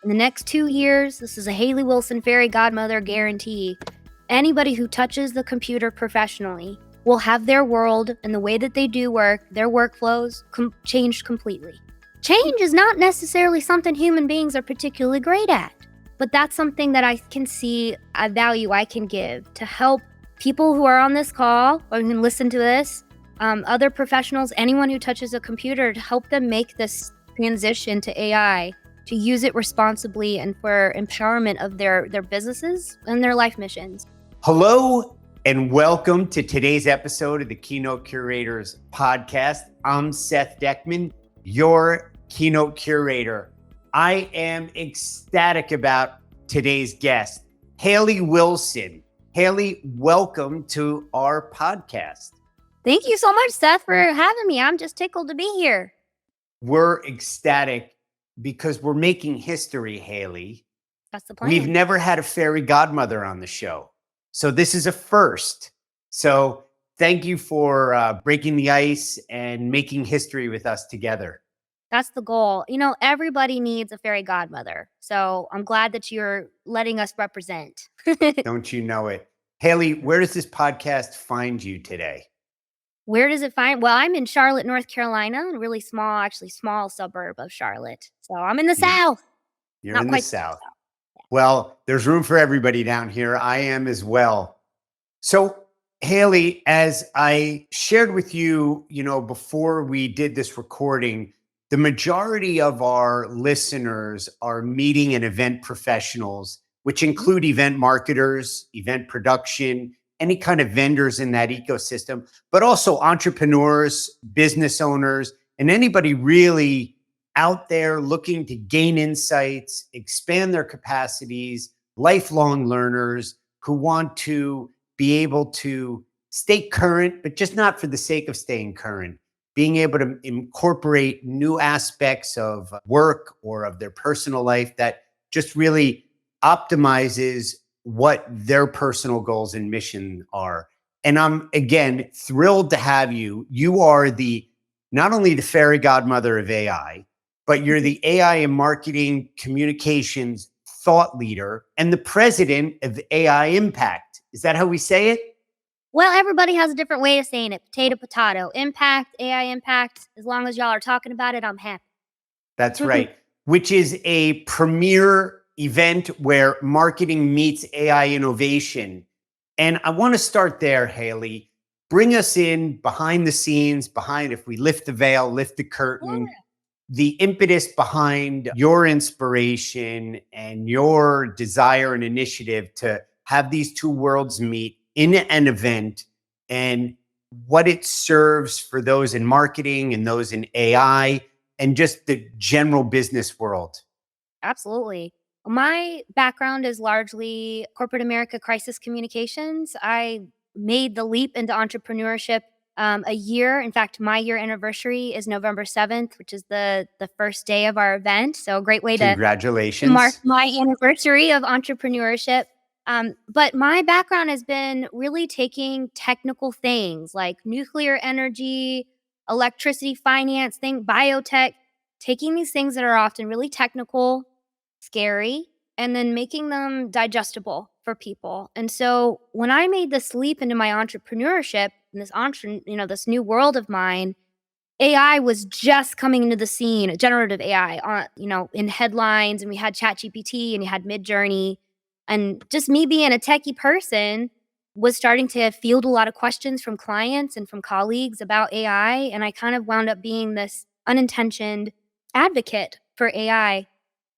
In the next 2 years, this is a Hailey Wilson Fairy Godmother guarantee. Anybody who touches the computer professionally will have their world and the way that they do work, their workflows, changed completely. Change is not necessarily something human beings are particularly great at, but that's something that I can see a value I can give to help people who are on this call or can listen to this, other professionals, anyone who touches a computer, to help them make this transition to AI, to use it responsibly and for empowerment of their businesses and their life missions. Hello and welcome to today's episode of the Keynote Curators podcast. I'm Seth Dechtman, your keynote curator. I am ecstatic about today's guest, Hailey Wilson. Hailey, welcome to our podcast. Thank you so much, Seth, for having me. I'm just tickled to be here. We're ecstatic because we're making history, Hailey. That's the plan. We've never had a fairy godmother on the show. So this is a first. So thank you for breaking the ice and making history with us together. That's the goal. You know, everybody needs a fairy godmother. So I'm glad that you're letting us represent. Don't you know it? Hailey, where does this podcast find you today? Where does it find? Well, I'm in Charlotte, North Carolina, a really small suburb of Charlotte. So I'm in the South. You're Not in the quite South. Yeah. Well, there's room for everybody down here. I am as well. So, Hailey, as I shared with you, before we did this recording, the majority of our listeners are meeting and event professionals, which include event marketers, event production, any kind of vendors in that ecosystem, but also entrepreneurs, business owners, and anybody really out there looking to gain insights, expand their capacities, lifelong learners who want to be able to stay current, but just not for the sake of staying current, being able to incorporate new aspects of work or of their personal life that just really optimizes what their personal goals and mission are. And I'm, again, thrilled to have you. You are not only the fairy godmother of AI, but you're the AI and marketing communications thought leader and the president of AImpact. Is that how we say it? Well, everybody has a different way of saying it. Potato. Impact, AImpact. As long as y'all are talking about it, I'm happy. That's right. Which is a premier event where marketing meets AI innovation. And I want to start there, Hailey. Bring us in behind the scenes, if we lift the veil, lift the curtain, the impetus behind your inspiration and your desire and initiative to have these two worlds meet in an event, and what it serves for those in marketing and those in AI and just the general business world. Absolutely. My background is largely corporate America crisis communications. I made the leap into entrepreneurship a year. In fact, my year anniversary is November 7th, which is the first day of our event. So a great way Congratulations. to mark my anniversary of entrepreneurship. But my background has been really taking technical things like nuclear energy, electricity, finance, biotech, taking these things that are often really technical, scary, and then making them digestible for people. And so when I made this leap into my entrepreneurship and this new world of mine, AI was just coming into the scene, generative AI, in headlines, and we had ChatGPT and you had Midjourney, and just me being a techie person was starting to field a lot of questions from clients and from colleagues about AI, and I kind of wound up being this unintentioned advocate for AI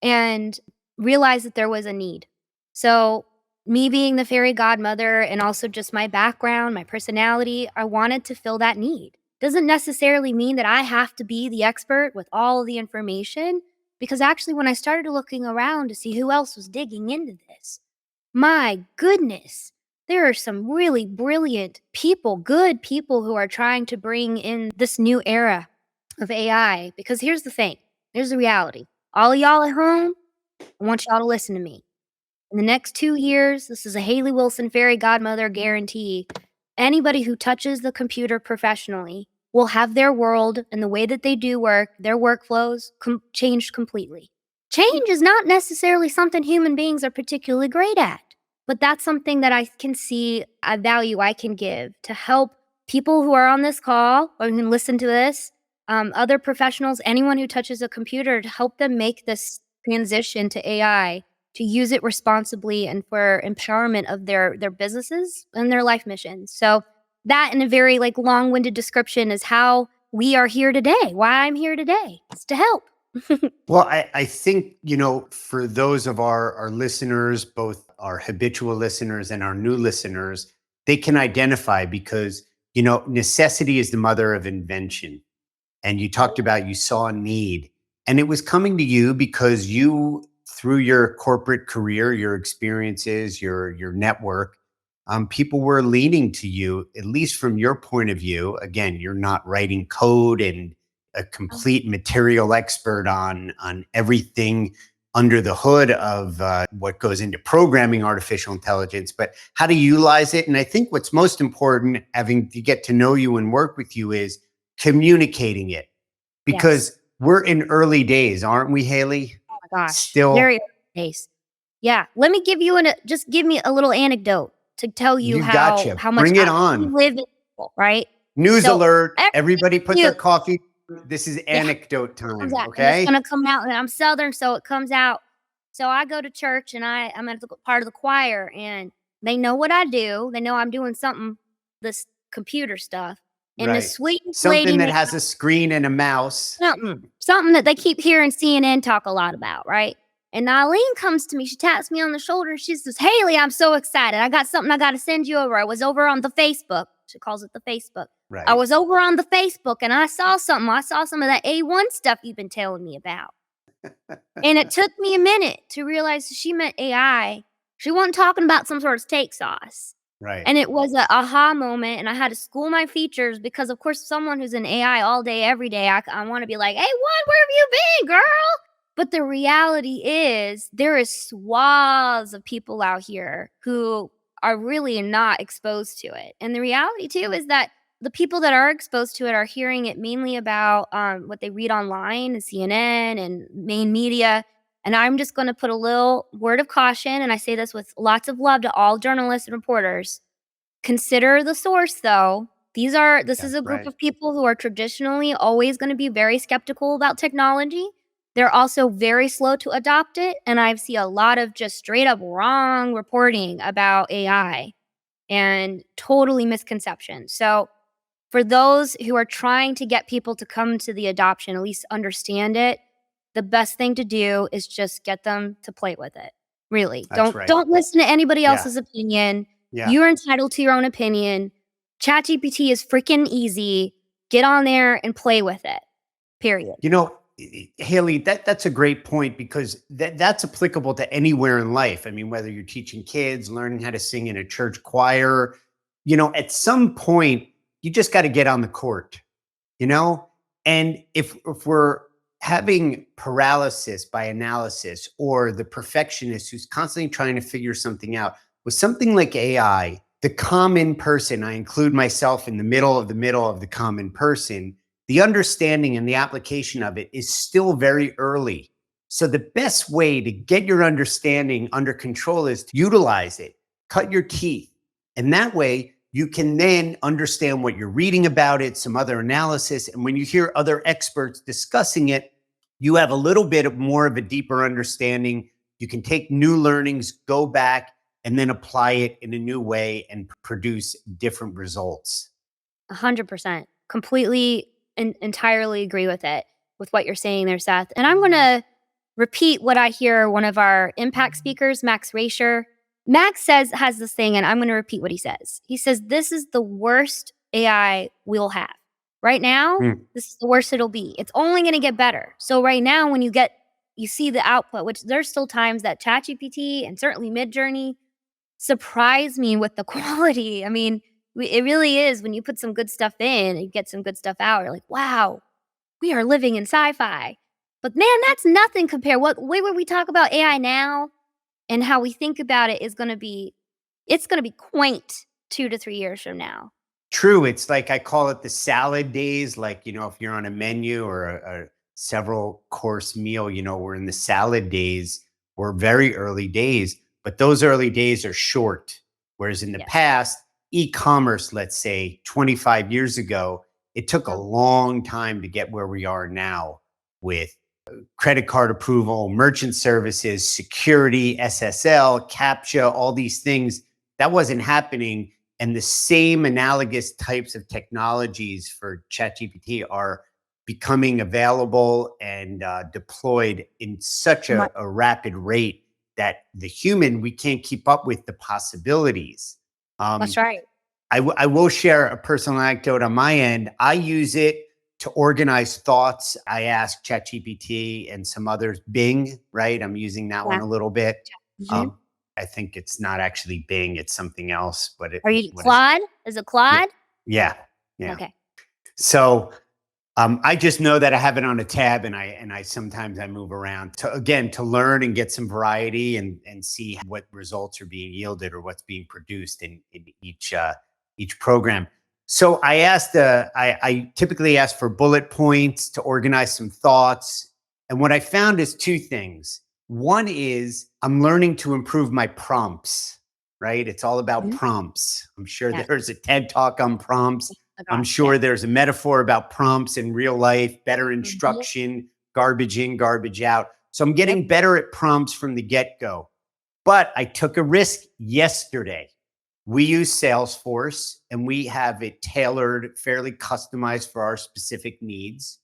and realized that there was a need. So me being the fairy godmother and also just my background, my personality, I wanted to fill that need. Doesn't necessarily mean that I have to be the expert with all of the information, because actually when I started looking around to see who else was digging into this, my goodness, there are some really brilliant people, good people who are trying to bring in this new era of AI. Because here's the thing, here's the reality. All of y'all at home, I want y'all to listen to me. In the next 2 years, this is a Hailey Wilson Fairy Godmother guarantee. Anybody who touches the computer professionally will have their world and the way that they do work, their workflows changed completely. Change is not necessarily something human beings are particularly great at, but that's something that I can see a value I can give to help people who are on this call or who listen to this, other professionals, anyone who touches a computer, to help them make this transition to AI, to use it responsibly and for empowerment of their businesses and their life missions. So that, in a very like long-winded description, is how we are here today. Why I'm here today is to help. Well, I think, for those of our listeners, both our habitual listeners and our new listeners, they can identify because, necessity is the mother of invention. And you talked about you saw a need, and it was coming to you because you, through your corporate career, your experiences, your network, people were leaning to you, at least from your point of view. Again, you're not writing code and a complete material expert on everything under the hood of what goes into programming artificial intelligence, but how to utilize it. And I think what's most important, having to get to know you and work with you, is communicating it, Yes. because we're in early days, aren't we, Hailey? Oh my gosh, Still, very early days. Yeah, let me give you just give me a little anecdote to tell you you how gotcha. much Bring it we on. live in, right? News So alert. everything Everybody put you their coffee. This is yeah, anecdote comes time. out, and it's Okay. gonna come out, and I'm Southern, so it comes out. So I go to church, and I'm at the part of the choir, and they know what I do. They know I'm doing something, this computer stuff, and this Right. sweetest lady Something that named has a screen and a mouse. something that they keep hearing CNN talk a lot about, right? And Eileen comes to me, she taps me on the shoulder, she says, "Hailey, I'm so excited. I got something I gotta send you over. I was over on the Facebook." She calls it the Facebook. "I Right. was over on the Facebook and I saw something. I saw some of that A1 stuff you've been telling me about." And it took me a minute to realize she meant AI. She wasn't talking about some sort of steak sauce. Right. And it was a aha moment, and I had to school my features because, of course, someone who's in AI all day, every day, I wanna be like, "Hey, one, where have you been, girl?" But the reality is there is swaths of people out here who are really not exposed to it, and the reality too is that the people that are exposed to it are hearing it mainly about, what they read online and CNN and main media, and I'm just gonna put a little word of caution, and I say this with lots of love to all journalists and reporters. Consider the source though. This is That's a group right. of people who are traditionally always gonna be very skeptical about technology. They're also very slow to adopt it, and I see a lot of just straight up wrong reporting about AI and totally misconception. So, for those who are trying to get people to come to the adoption, at least understand it, the best thing to do is just get them to play with it. Really. That's Don't right. don't listen to anybody Yeah. else's opinion. Yeah. You're entitled to your own opinion. ChatGPT is freaking easy. Get on there and play with it. Period. Haley, that's a great point, because that's applicable to anywhere in life. I mean, whether you're teaching kids, learning how to sing in a church choir, at some point, you just got to get on the court, you know? And if we're having paralysis by analysis, or the perfectionist who's constantly trying to figure something out, with something like AI, the common person, I include myself in the middle of the common person, the understanding and the application of it is still very early. So the best way to get your understanding under control is to utilize it, cut your teeth. And that way you can then understand what you're reading about it, some other analysis. And when you hear other experts discussing it, you have a little bit of more of a deeper understanding. You can take new learnings, go back, and then apply it in a new way and produce different results. 100%. Completely and entirely agree with it, with what you're saying there, Seth. And I'm going to repeat what I hear one of our impact speakers, Max Rasher. Max has this thing, and I'm going to repeat what he says. He says, "This is the worst AI we'll have. Right now, Mm, this is the worst it'll be. It's only going to get better." So right now, when you see the output, which there's still times that ChatGPT and certainly Midjourney surprise me with the quality. I mean, it really is when you put some good stuff in and you get some good stuff out, you're like, "Wow, we are living in sci-fi." But man, that's nothing compared what way when we talk about AI now and how we think about it is it's gonna be quaint 2 to 3 years from now. true. It's like I call it the salad days. Like, if you're on a menu or a several course meal. We're in the salad days or very early days, but those early days are short. Whereas in the Yes. past, e-commerce, let's say 25 years ago, it took a Mhm. long time to get where we are now with credit card approval, merchant services, security, SSL, CAPTCHA, all these things. That wasn't happening. And the same analogous types of technologies for ChatGPT are becoming available and deployed in such My a rapid rate that the human, we can't keep up with the possibilities. That's Um, right. I will share a personal anecdote on my end. I use it to organize thoughts. I ask ChatGPT and some others, Bing, right? I'm using that one Yeah. a little bit. Mhm. Um, I think it's not actually Bing, it's something else, but Are you what is, Claude? Is it yeah, Claude? yeah, yeah. Okay. So I just know that I have it on a tab, and I sometimes I move around to, again, to learn and get some variety and see what results are being yielded or what's being produced in each program. So I typically ask for bullet points to organize some thoughts, and what I found is two things. One is I'm learning to improve my prompts. Right, it's all about Mhm. prompts. I'm sure Yes. there's a TED talk on prompts. Oh I'm gosh, sure yes. there's a metaphor about prompts in real life, better Mhm. instruction, garbage in, garbage out. So I'm Yep. getting better at prompts from the get go. But I took a risk yesterday. We use Salesforce and we have it tailored, fairly customized for our specific needs.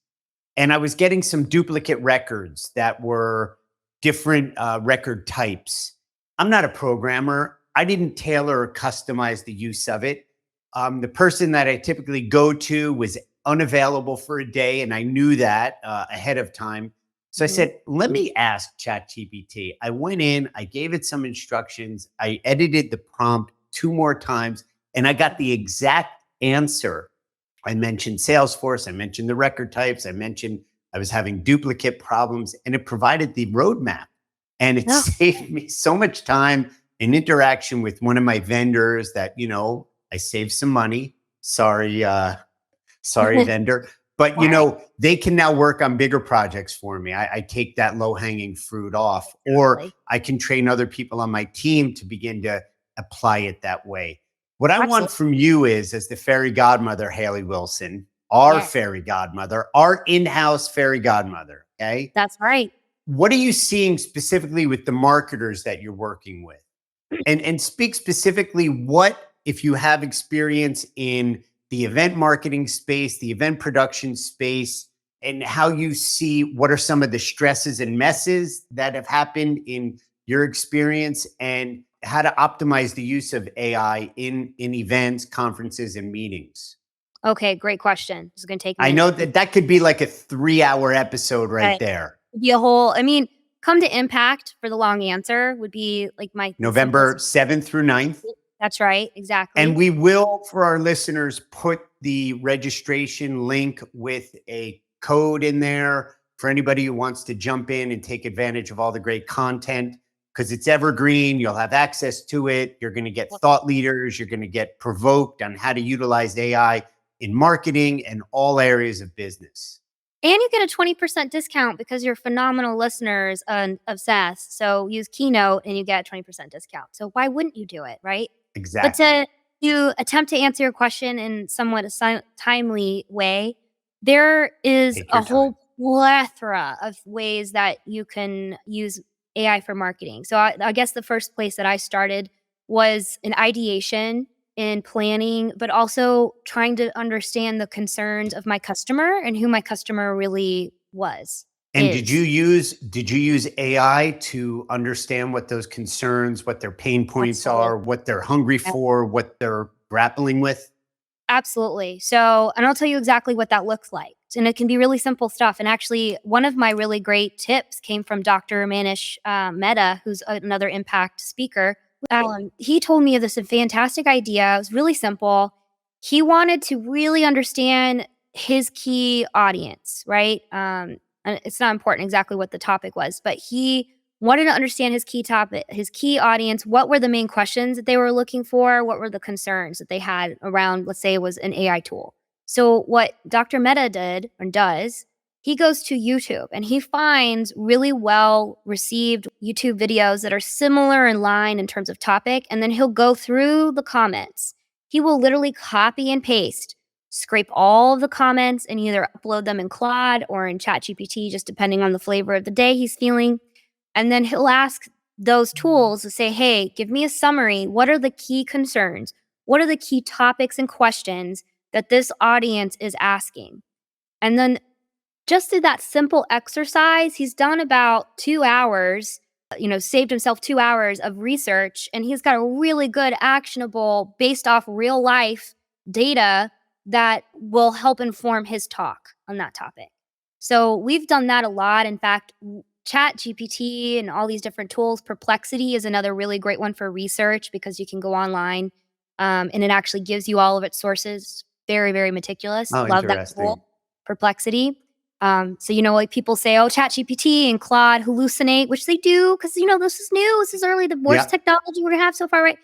And I was getting some duplicate records that were different record types. I'm not a programmer. I didn't tailor or customize the use of it. The person that I typically go to was unavailable for a day, and I knew that ahead of time. So I Mhm. said, let me ask ChatGPT. I went in, I gave it some instructions, I edited the prompt two more times, and I got the exact answer. I mentioned Salesforce. I mentioned the record types. I mentioned I was having duplicate problems, and it provided the roadmap. And it No. saved me so much time in interaction with one of my vendors that, I saved some money. Sorry, vendor. But, All right. they can now work on bigger projects for me. I take that low hanging fruit off, or Exactly. I can train other people on my team to begin to apply it that way. What I want Absolutely. from you is, as the fairy godmother, Hailey Wilson, our Yes. fairy godmother, our in house fairy godmother, okay? That's right. What are you seeing specifically with the marketers that you're working with? And speak specifically, what, if you have experience in the event marketing space, the event production space, and how you see what are some of the stresses and messes that have happened in your experience, and how to optimize the use of AI in events, conferences, and meetings. Okay, great question. This is gonna take a I know minute. that that could be like a 3-hour episode right Okay. there. Be a whole I mean, come to Impact for the long answer would be like the November simplest. 7th through 9th. That's right, And exactly. we will, for our listeners, put the registration link with a code in there for anybody who wants to jump in and take advantage of all the great content, because it's evergreen. You'll have access to it. You're going to get Yep. thought leaders. You're going to get provoked on how to utilize AI in marketing and all areas of business. And you get a 20% discount because you're phenomenal listeners of Seth. So use Keynote and you get a 20% discount. So why wouldn't you do it, right? But Exactly. to attempt to answer your question in somewhat a timely way, there is Take a your time. whole plethora of ways that you can use AI for marketing. So I guess the first place that I started was in ideation, in planning, but also trying to understand the concerns of my customer and who my customer really And is. did you use AI to understand what those concerns, what their pain points Absolutely. are, what they're hungry for, what they're grappling with? Absolutely. So, and I'll tell you exactly what that looks like. And it can be really simple stuff. And actually, one of my really great tips came from Dr. Manish Mehta, who's another impact speaker. He told me of this fantastic idea. It was really simple. He wanted to really understand his key audience, right? And it's not important exactly what the topic was, but he wanted to understand his key topic, his key audience. What were the main questions that they were looking for? What were the concerns that they had around, let's say it was an AI tool? So, what Dr. Mehta did or does, he goes to YouTube and he finds really well received YouTube videos that are similar in line in terms of topic. And then he'll go through the comments. He will literally copy and paste, scrape all of the comments and either upload them in Claude or in ChatGPT, just depending on the flavor of the day he's feeling. And then he'll ask those tools to say, hey, give me a summary. What are the key concerns? What are the key topics and questions that this audience is asking? And then just through that simple exercise, he's done about 2 hours, saved himself 2 hours of research, and he's got a really good actionable based off real life data that will help inform his talk on that topic. So we've done that a lot. In fact, Chat GPT and all these different tools, Perplexity is another really great one for research because you can go online and it actually gives you all of its sources. Very, very meticulous. Oh, Love that interesting. tool, Perplexity. So, like people say, oh, ChatGPT and Claude hallucinate, which they do because, this is new. This is early, the worst Yeah. technology we're going to have so far, right?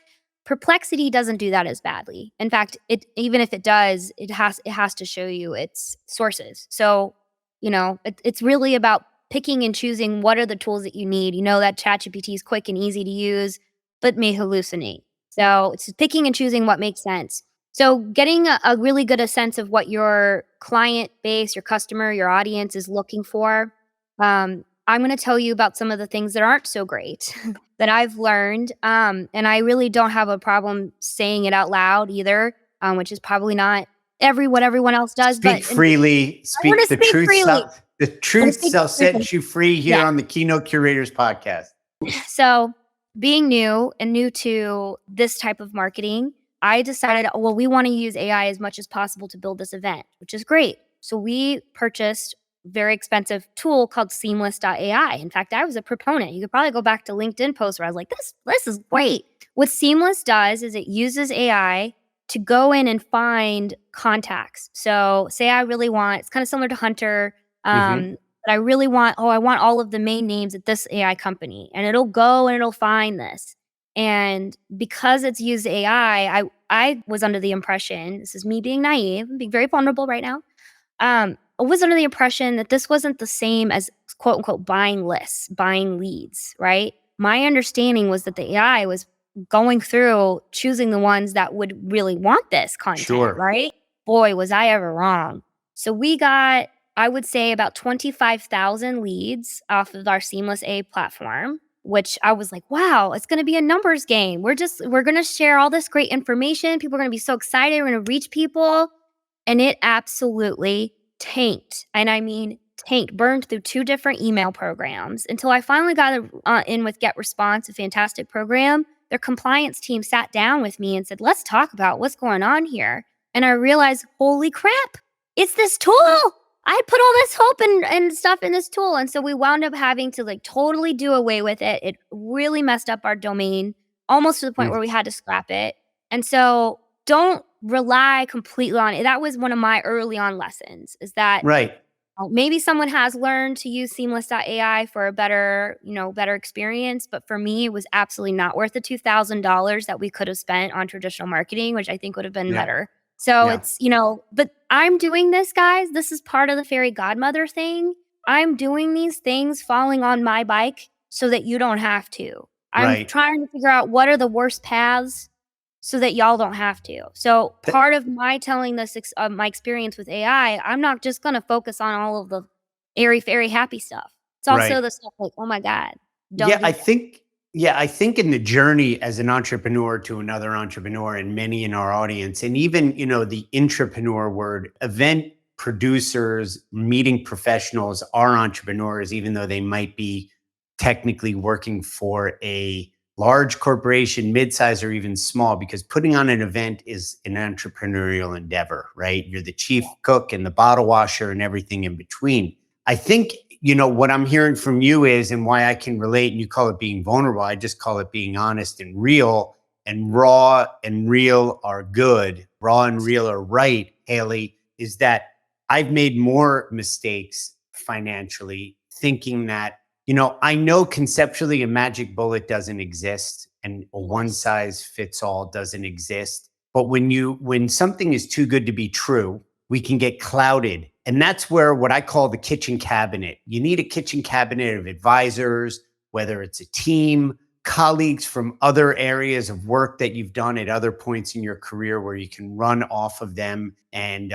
Perplexity doesn't do that as badly. In fact, even if it does, it has to show you its sources. So, it's really about picking and choosing what are the tools that you need. That ChatGPT is quick and easy to use, but may hallucinate. So it's picking and choosing what makes sense. So getting a really good sense of what your client base, your customer, your audience is looking for. I'm going to tell you about some of the things that aren't so great that I've learned. And I really don't have a problem saying it out loud either, which is probably not what everyone else does. Speak But freely. I want Speak to the speak truth. freely. The I'm going to truth speak shall freely. set you free here Yeah. on the Keynote Curators podcast. So being new to this type of marketing, I decided, well, we want to use AI as much as possible to build this event, which is great. So we purchased a very expensive tool called seamless.ai. In fact, I was a proponent. You could probably go back to LinkedIn posts where I was like, this is great. What Seamless does is it uses AI to go in and find contacts. So say I really want, it's kind of similar to Hunter. But I really want, I want all of the main names at this AI company. And it'll go and it'll find this. And because it's used AI, I was under the impression, this is me being naive, I'm being very vulnerable right now. I was under the impression that this wasn't the same as quote unquote buying lists, buying leads, right? My understanding was that the AI was going through choosing the ones that would really want this content, Sure. right? Boy, was I ever wrong. So we got, I would say, about 25,000 leads off of our Seamless A platform, which I was like, wow, it's going to be a numbers game. We're going to share all this great information. People are going to be so excited. We're going to reach people. And it absolutely tanked. And I mean, tanked, burned through 2 different email programs until I finally got in with Get Response, a fantastic program. Their compliance team sat down with me and said, let's talk about what's going on here. And I realized, holy crap, it's this tool. I put all this hope and stuff in this tool. And so we wound up having to totally do away with it. It really messed up our domain almost to the point where we had to scrap it. And so don't rely completely on it. That was one of my early on lessons is that right. Maybe someone has learned to use seamless.ai for a better experience. But for me, it was absolutely not worth the $2,000 that we could have spent on traditional marketing, which I think would have been better. So it's, but I'm doing this, guys. This is part of the fairy godmother thing. I'm doing these things falling on my bike so that you don't have to. I'm trying to figure out what are the worst paths so that y'all don't have to. So part of my telling this, my experience with AI, I'm not just going to focus on all of the airy, fairy, happy stuff. It's also the stuff like, oh my God. I think in the journey as an entrepreneur to another entrepreneur and many in our audience, and even, the intrapreneur word, event producers, meeting professionals are entrepreneurs, even though they might be technically working for a large corporation, mid-size, or even small, because putting on an event is an entrepreneurial endeavor, right? You're the chief cook and the bottle washer and everything in between. I think, what I'm hearing from you is, and why I can relate, and you call it being vulnerable, I just call it being honest and real, and raw and real are good. Raw and real are right, Hailey, is that I've made more mistakes financially thinking that, I know conceptually a magic bullet doesn't exist and a one size fits all doesn't exist. But when something is too good to be true, we can get clouded And that's where what I call the kitchen cabinet. You need a kitchen cabinet of advisors, whether it's a team, colleagues from other areas of work that you've done at other points in your career where you can run off of them and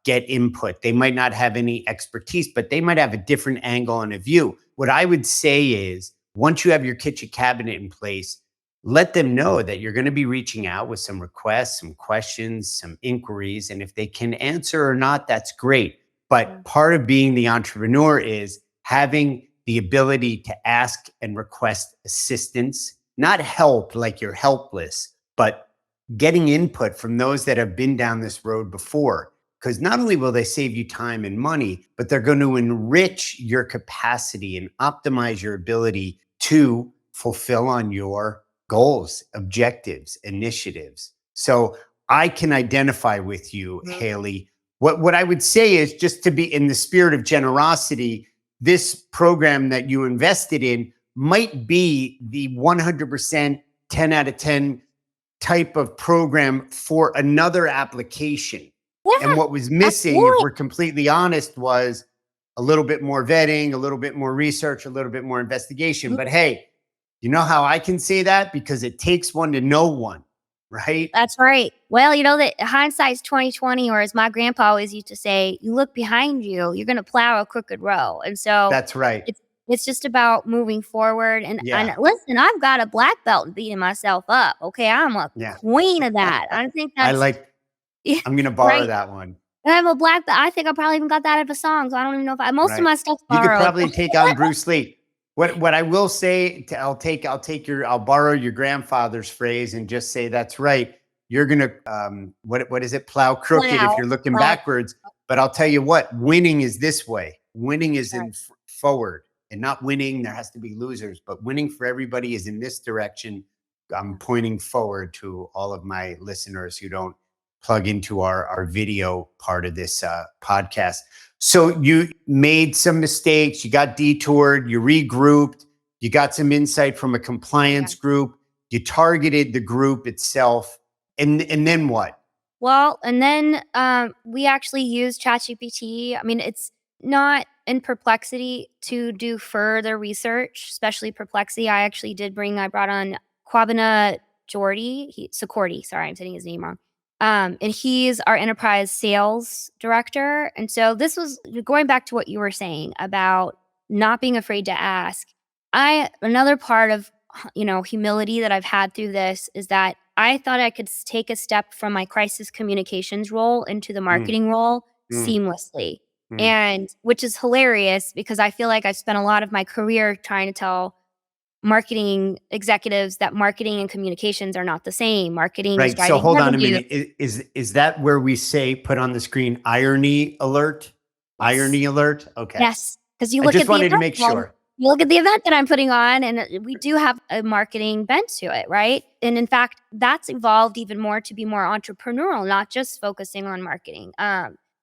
get input. They might not have any expertise, but they might have a different angle and a view. What I would say is once you have your kitchen cabinet in place, let them know that you're going to be reaching out with some requests, some questions, some inquiries. And if they can answer or not, that's great. But part of being the entrepreneur is having the ability to ask and request assistance, not help like you're helpless, but getting input from those that have been down this road before. Because not only will they save you time and money, but they're going to enrich your capacity and optimize your ability to fulfill on your goals, objectives, initiatives. So I can identify with you, Hailey. What I would say is just to be in the spirit of generosity, this program that you invested in might be the 100% 10 out of 10 type of program for another application. Yeah, And what was missing, if absolutely. we're completely honest, was a little bit more vetting, a little bit more research, a little bit more investigation. But hey, you know how I can say that? Because it takes one to know one, right? That's right. Well, you know that hindsight's 20/20, or as my grandpa always used to say, "You look behind you, you're gonna plow a crooked row." And so That's right. it's just about moving forward. And Yeah. listen, I've got a black belt and beating myself up. Okay, I'm a Yeah. queen of that. I think I that's like, I'm going to borrow right. that one. And I'm a black belt. I think I probably even got that of a song, so I don't even know if most of Right. my stuff's You could borrowed. probably take on Bruce Lee. What I will say, I'll borrow your grandfather's phrase and just say that's right. You're gonna what is it? Plow crooked if Wow. you're looking Wow. backwards. But I'll tell you what, winning is this way. Winning is Right. in forward, and not winning. There has to be losers, but winning for everybody is in this direction. I'm pointing forward to all of my listeners who don't plug into our video part of this podcast. So you made some mistakes, you got detoured, you regrouped, you got some insight from a compliance group, you targeted the group itself, and then what? Well, and then, we actually use ChatGPT. I mean, it's not in Perplexity to do further research, especially Perplexity. I brought on Kwabena Sikorty, sorry, I'm saying his name wrong. And he's our enterprise sales director. And so this was going back to what you were saying about not being afraid to ask. Another part of, humility that I've had through this is that I thought I could take a step from my crisis communications role into the Mm, marketing role mm, seamlessly. mm. And which is hilarious because I feel like I've spent a lot of my career trying to tell marketing executives that marketing and communications are not the same. Marketing is Right. So driving hold on a revenue. minute. Is that where we say put on the screen irony alert? Yes. Irony alert. Okay. Yes, because you I look just at the wanted to event make one sure. you look at the event that I'm putting on, and, we do have a marketing bent to it, right? And in fact, that's evolved even more to be more entrepreneurial, not just focusing on marketing.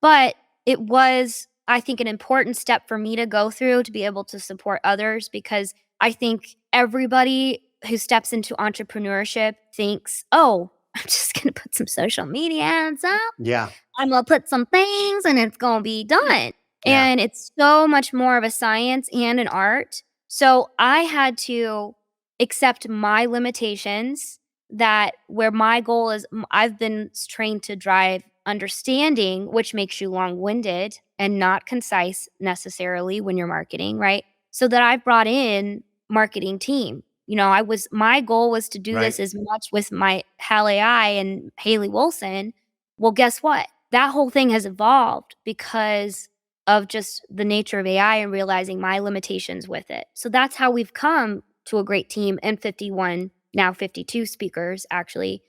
But it was, I think, an important step for me to go through to be able to support others because I think everybody who steps into entrepreneurship thinks, "Oh, I'm just gonna put some social media ads up. Yeah. I'm gonna put some things and it's gonna be done." Yeah. And it's so much more of a science and an art. So I had to accept my limitations that where my goal is I've been trained to drive understanding, which makes you long-winded and not concise necessarily when you're marketing, right? So that I've brought in marketing team. My goal was to do Right. this as much with my Hal AI and Hailey Wilson. Well, guess what? That whole thing has evolved because of just the nature of AI and realizing my limitations with it. So that's how we've come to a great team and 51, now 52 speakers actually,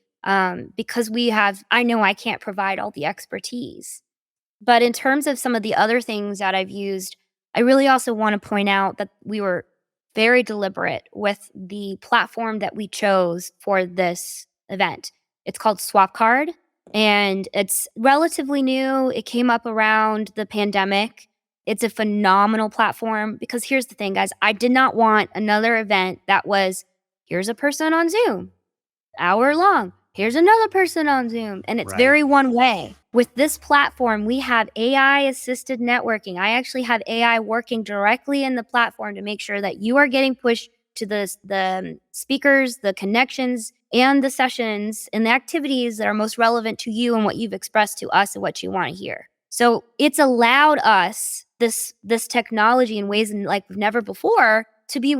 because I know I can't provide all the expertise. But in terms of some of the other things that I've used, I really also want to point out that we were very deliberate with the platform that we chose for this event. It's called Swapcard, and it's relatively new. It came up around the pandemic. It's a phenomenal platform because here's the thing, guys. I did not want another event that was here's a person on Zoom, hour long. Here's another person on Zoom. And it's Right. very one way. With this platform, we have AI assisted networking. I actually have AI working directly in the platform to make sure that you are getting pushed to the speakers, the connections, and the sessions and the activities that are most relevant to you and what you've expressed to us and what you want to hear. So it's allowed us this technology in ways like never before to be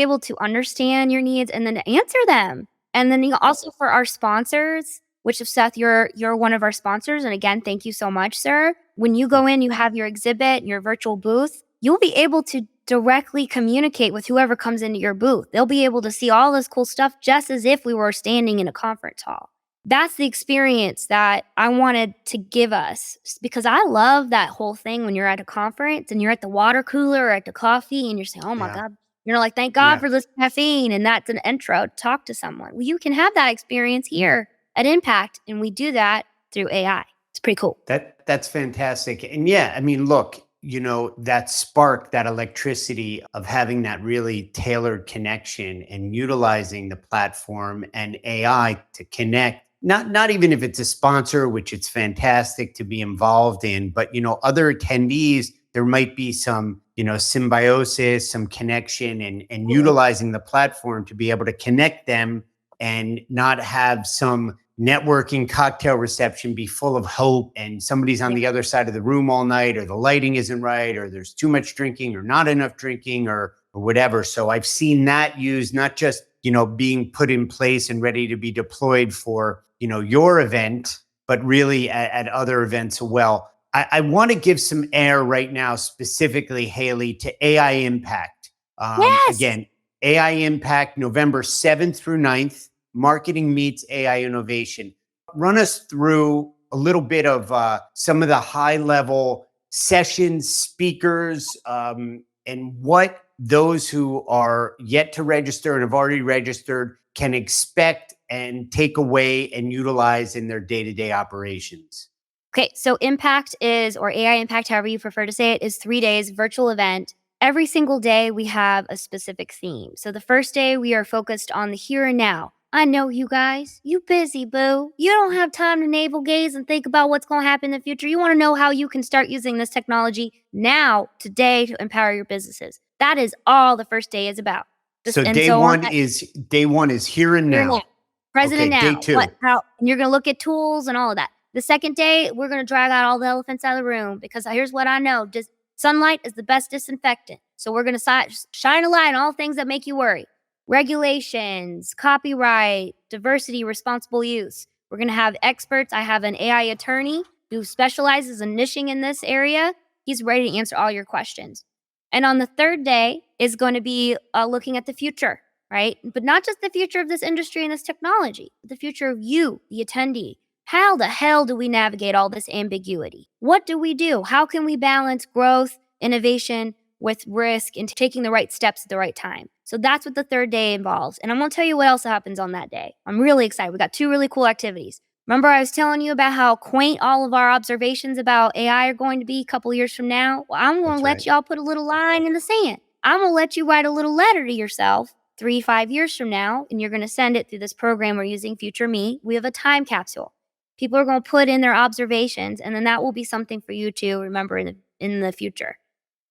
able to understand your needs and then to answer them. And then also for our sponsors, which if Seth, you're one of our sponsors, and again, thank you so much, sir. When you go in, you have your exhibit, your virtual booth, you'll be able to directly communicate with whoever comes into your booth. They'll be able to see all this cool stuff just as if we were standing in a conference hall. That's the experience that I wanted to give us because I love that whole thing when you're at a conference and you're at the water cooler or at the coffee and you're saying, oh my Yeah. God, you're like, thank God Yeah. for this caffeine. And that's an intro to talk to someone. Well, you can have that experience here at Impact. And we do that through AI. It's pretty cool. That's fantastic. And yeah, I mean, look, that spark, that electricity of having that really tailored connection and utilizing the platform and AI to connect, not even if it's a sponsor, which it's fantastic to be involved in, but other attendees, there might be some, symbiosis, some connection and Absolutely. utilizing the platform to be able to connect them and not have some networking cocktail reception be full of hope and somebody's on Yeah. the other side of the room all night, or the lighting isn't right, or there's too much drinking or not enough drinking, or whatever. So I've seen that used, not just being put in place and ready to be deployed for your event, but really at other events as well. I want to give some air right now, specifically, Hailey, to AImpact. Yes. Again, AImpact, November 7th through 9th. Marketing meets AI innovation. Run us through a little bit of some of the high level sessions, speakers, and what those who are yet to register and have already registered can expect and take away and utilize in their day-to-day operations. Okay, so Impact is, or AI Impact, however you prefer to say it, is 3 days virtual event. Every single day we have a specific theme. So the first day we are focused on the here and now. I know you guys, you busy boo. You don't have time to navel gaze and think about what's going to happen in the future. You want to know how you can start using this technology now, today, to empower your businesses. That is all the first day is about. So And day so on one that is day one is here and here and now. now. Present Okay, and day now. What, two. how, and you're going to look at tools and all of that. The second day, we're going to drag out all the elephants out of the room because here's what I know. Just sunlight is the best disinfectant. So we're going to shine a light on all things that make you worry. Regulations, copyright, diversity, responsible use. We're going to have experts. I have an AI attorney who specializes in niching in this area. He's ready to answer all your questions. And on the third day is going to be looking at the future, right? But not just the future of this industry and this technology, but the future of you, the attendee. How the hell do we navigate all this ambiguity? What do we do? How can we balance growth, innovation with risk and taking the right steps at the right time? So that's what the third day involves. And I'm going to tell you what else happens on that day. I'm really excited. We got 2 really cool activities. Remember, I was telling you about how quaint all of our observations about AI are going to be a couple years from now? Well, I'm going to That's let right. y'all put a little line in the sand. I'm going to let you write a little letter to yourself 3-5 years from now, and you're going to send it through this program we're using, Future Me. We have a time capsule. People are going to put in their observations, and then that will be something for you to remember in the future.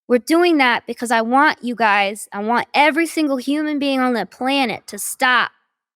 We're doing that because I want you guys, I want every single human being on the planet to stop.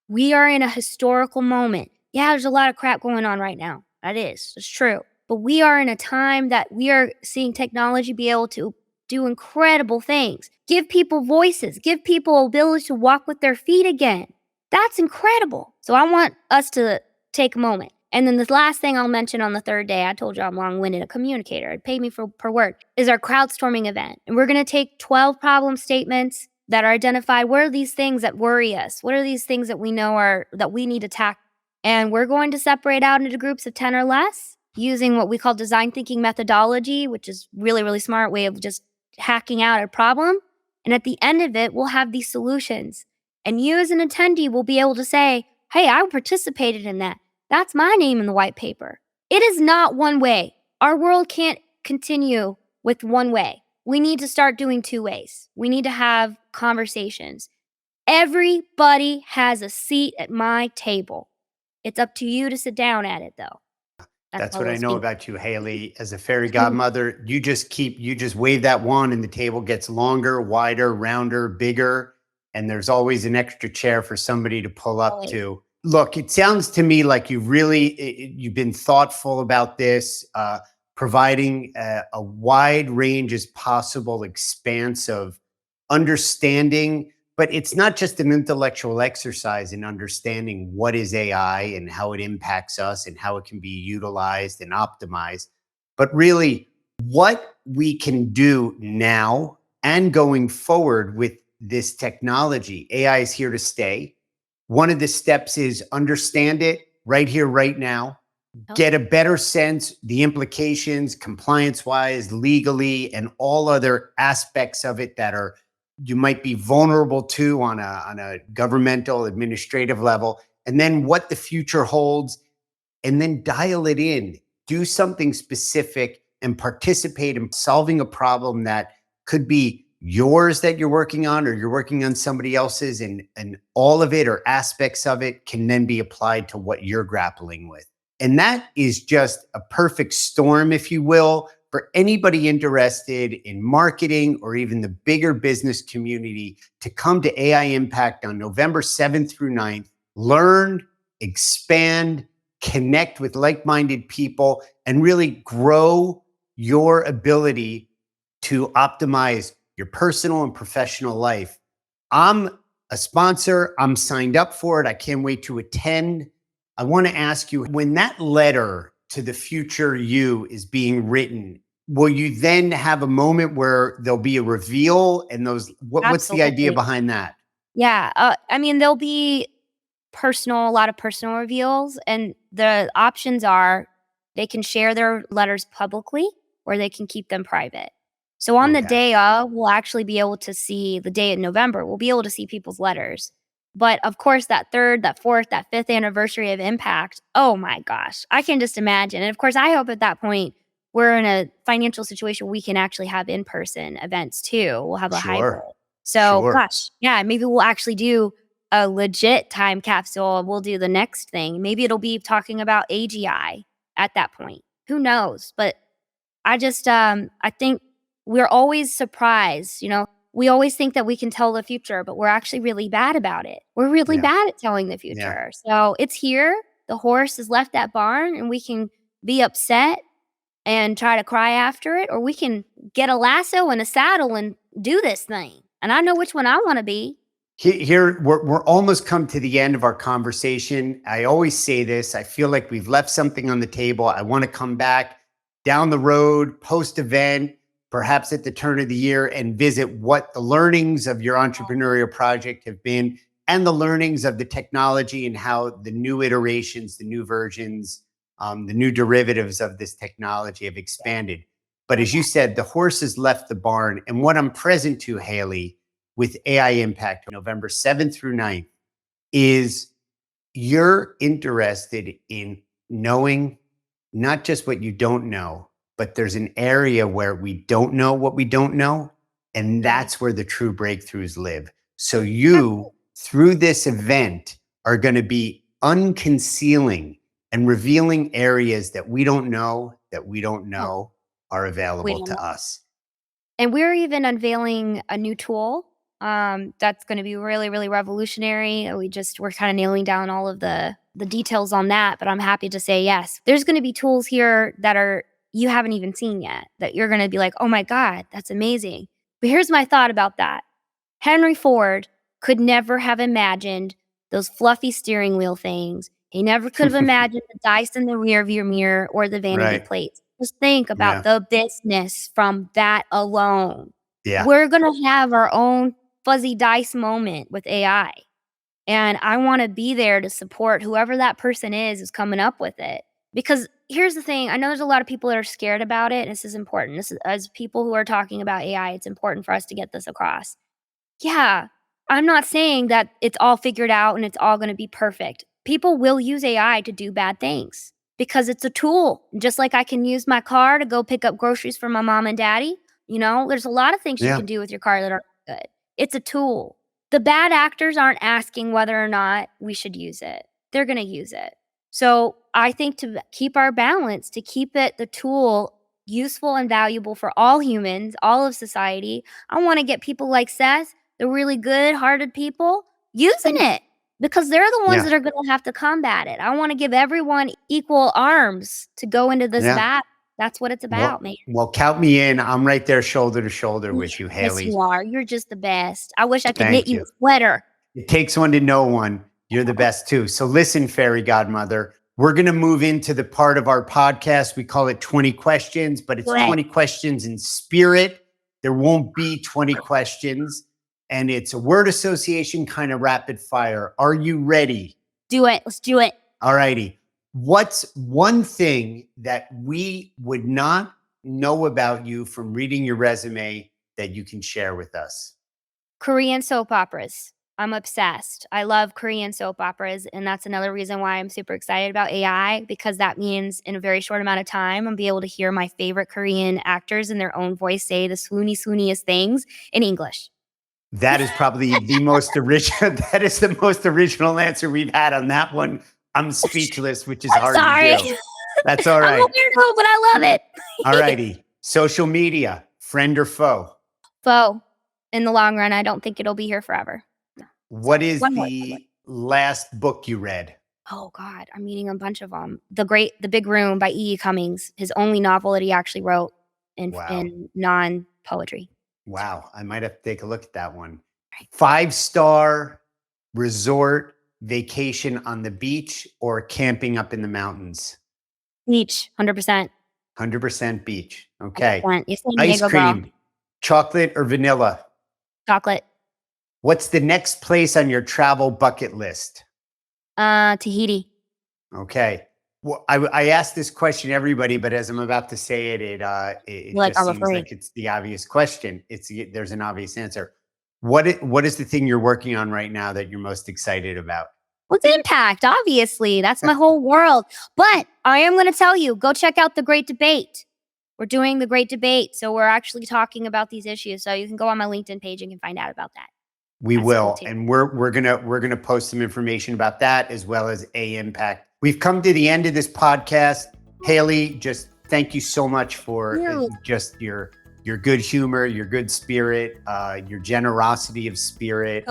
We are in a historical moment. Yeah, there's a lot of crap going on right now. That is, it's true. But we are in a time that we are seeing technology be able to do incredible things. Give people voices, give people ability to walk with their feet again. That's incredible. So I want us to take a moment. And then the last thing I'll mention on the third day, I told you I'm long-winded, a communicator. It paid me per word, is our crowdstorming event. And we're going to take 12 problem statements that are identified. What are these things that worry us? What are these things that we know are that we need to tackle? And we're going to separate out into groups of 10 or less using what we call design thinking methodology, which is really, really smart way of just hacking out a problem. And at the end of it, we'll have these solutions. And you as an attendee will be able to say, hey, I participated in that. That's my name in the white paper. It is not one way. Our world can't continue with one way. We need to start doing 2 ways. We need to have conversations. Everybody has a seat at my table. It's up to you to sit down at it, though. That's That's my what I little know speech. about you, Haley. As a fairy godmother, you just wave that wand and the table gets longer, wider, rounder, bigger. And there's always an extra chair for somebody to pull up Always. to. Look, it sounds to me like you've been thoughtful about this, providing a wide range as possible expanse of understanding. But it's not just an intellectual exercise in understanding what is AI and how it impacts us and how it can be utilized and optimized, but really what we can do now and going forward with this technology. AI is here to stay. One of the steps is understand it right here, right now, Yep. get a better sense, the implications, compliance wise, legally, and all other aspects of it that are you might be vulnerable to on a governmental administrative level, and then what the future holds, and then dial it in, do something specific and participate in solving a problem that could be yours that you're working on or you're working on somebody else's, and all of it or aspects of it can then be applied to what you're grappling with. And that is just a perfect storm, if you will, for anybody interested in marketing or even the bigger business community to come to AImpact on November 7th through 9th, learn, expand, connect with like-minded people, and really grow your ability to optimize your personal and professional life. I'm a sponsor. I'm signed up for it. I can't wait to attend. I want to ask you, when that letter to the future you is being written, will you then have a moment where there'll be a reveal and what's the idea Absolutely. behind that? Yeah, I mean, there'll be a lot of personal reveals, and the options are they can share their letters publicly or they can keep them private. So on the Okay. day of, we'll actually be able to see the day in November, we'll be able to see people's letters. But of course, that third, that fourth, that fifth anniversary of Impact, oh my gosh, I can just imagine. And of course, I hope at that point we're in a financial situation we can actually have in person events too. We'll have a hybrid. Sure. So, Sure. gosh, yeah, maybe we'll actually do a legit time capsule. We'll do the next thing. Maybe it'll be talking about AGI at that point. Who knows? But I think we're always surprised, we always think that we can tell the future, but we're actually really bad about it. We're really Yeah. bad at telling the Yeah. future. So, it's here. The horse has left that barn and we can be upset and try to cry after it, or we can get a lasso and a saddle and do this thing. And I know which one I want to be. Here we're almost come to the end of our conversation. I always say this. I feel like we've left something on the table. I want to come back down the road, post event, perhaps at the turn of the year, and visit what the learnings of your entrepreneurial project have been and the learnings of the technology and how the new iterations, the new versions, the new derivatives of this technology have expanded. But Love as you that. said, the horse has left the barn. And what I'm present to, Haley, with AImpact November 7th through 9th is you're interested in knowing not just what you don't know, but there's an area where we don't know what we don't know. And Right. that's where the true breakthroughs live. So you, Absolutely. through this event, are going to be unconcealing and revealing areas that we don't Oh, know are we available don't to know. us. And we're even unveiling a new tool, that's gonna be really, really revolutionary. We're kinda nailing down all of the details on that, but I'm happy to say yes. There's gonna be tools here that are you haven't even seen yet, that you're gonna be like, "Oh my god, that's amazing." But here's my thought about that. Henry Ford could never have imagined those fluffy steering wheel things. He never could have imagined the dice in the rearview mirror or the vanity Right. plates. Just think about Yeah. the business from that alone. Yeah. We're gonna have our own fuzzy dice moment with AI, and I wanna be there to support whoever that person is coming up with it. Because here's the thing, I know there's a lot of people that are scared about it, and this is important. This is as people who are talking about AI, it's important for us to get this across. Yeah, I'm not saying that it's all figured out and it's all gonna be perfect. People will use AI to do bad things because it's a tool. Just like I can use my car to go pick up groceries for my mom and daddy, there's a lot of things you Yeah. can do with your car that are good. It's a tool. The bad actors aren't asking whether or not we should use it. They're gonna use it. So I think to keep our balance, to keep it the tool useful and valuable for all humans, all of society, I want to get people like Seth, the really good hearted people, using it because they're the ones Yeah. that are going to have to combat it. I want to give everyone equal arms to go into this Yeah. battle. That's what it's about, man. Well, count me in. I'm right there shoulder to shoulder with you, Yes, Hailey. you are. You're just the best. I wish I could knit Thank you you. a sweater. It takes one to know one. You're the best too. So listen, Fairy Godmother, we're going to move into the part of our podcast. We call it 20 questions, but it's Do it. 20 questions in spirit. There won't be 20 questions. And it's a word association kind of rapid fire. Are you ready? Do it. Let's do it. All righty. What's one thing that we would not know about you from reading your resume that you can share with us? Korean soap operas. I'm obsessed. I love Korean soap operas, and that's another reason why I'm super excited about AI, because that means in a very short amount of time, I'm be able to hear my favorite Korean actors in their own voice say the swooniest things in English. That is probably the most original. That is the most original answer we've had on that one. I'm speechless, which is hard Sorry. to do. That's all I'm a right. weirdo, but I love it. All righty. Social media, friend or foe? Foe. In the long run, I don't think it'll be here forever. No. What is One more. the last book you read? Oh God, I'm reading a bunch of them. The Big Room by E. E. Cummings, his only novel that he actually wrote in Wow. non-poetry. Wow. I might have to take a look at that one. 5-star resort vacation on the beach or camping up in the mountains? Beach, 100%. 100% beach. Okay. 100%. You're San Ice Diego, girl. cream, chocolate or vanilla? Chocolate. What's the next place on your travel bucket list? Tahiti. Okay. Well, I asked this question to everybody, but as I'm about to say it, it Like, just I'm seems afraid. like it's the obvious question. There's an obvious answer. What is the thing you're working on right now that you're most excited about? What's impact? Obviously, that's my whole world. But I am going to tell you, go check out the Great Debate. We're doing the Great Debate, so we're actually talking about these issues. So you can go on my LinkedIn page and you can find out about that. We That's will, cool too. and we're gonna post some information about that as well as AImpact. We've come to the end of this podcast. Hailey, just thank you so much for just your good humor, your good spirit, your generosity of spirit,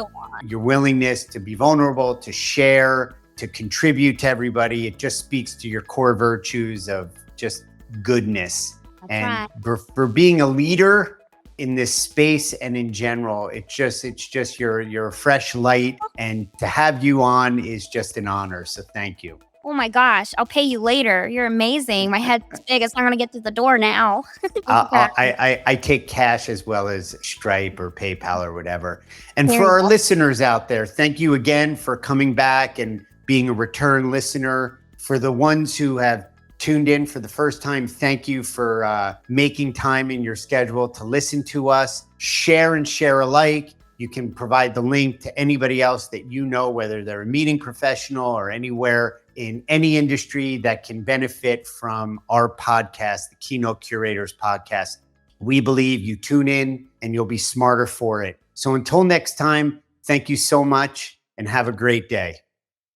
your willingness to be vulnerable, to share, to contribute to everybody. It just speaks to your core virtues of just goodness. That's and right. for being a leader in this space and in general, it's just you're a fresh light, and to have you on is just an honor. So thank you. Oh my gosh, I'll pay you later. You're amazing. My head's big. It's not going to get to the door now. I take cash as well as Stripe or PayPal or whatever. And for our listeners out there, thank you again for coming back and being a return listener. For the ones who have tuned in for the first time, thank you for making time in your schedule to listen to us. Share and share alike. You can provide the link to anybody else that you know, whether they're a meeting professional or anywhere in any industry that can benefit from our podcast, the Keynote Curators podcast. We believe you tune in and you'll be smarter for it. So until next time, thank you so much and have a great day.